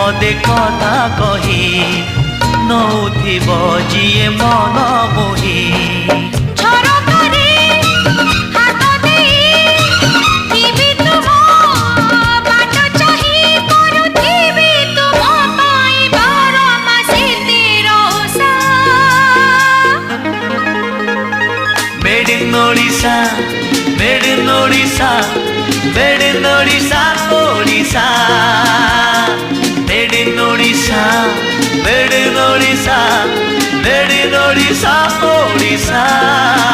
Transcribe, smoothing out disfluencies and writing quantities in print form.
पदे कथा कही नौथिब जिए मन मोही Made in Odisha, made in Odisha, made in Odisha, Odisha. Made in Odisha, made in Odisha, made in Odisha, Odisha.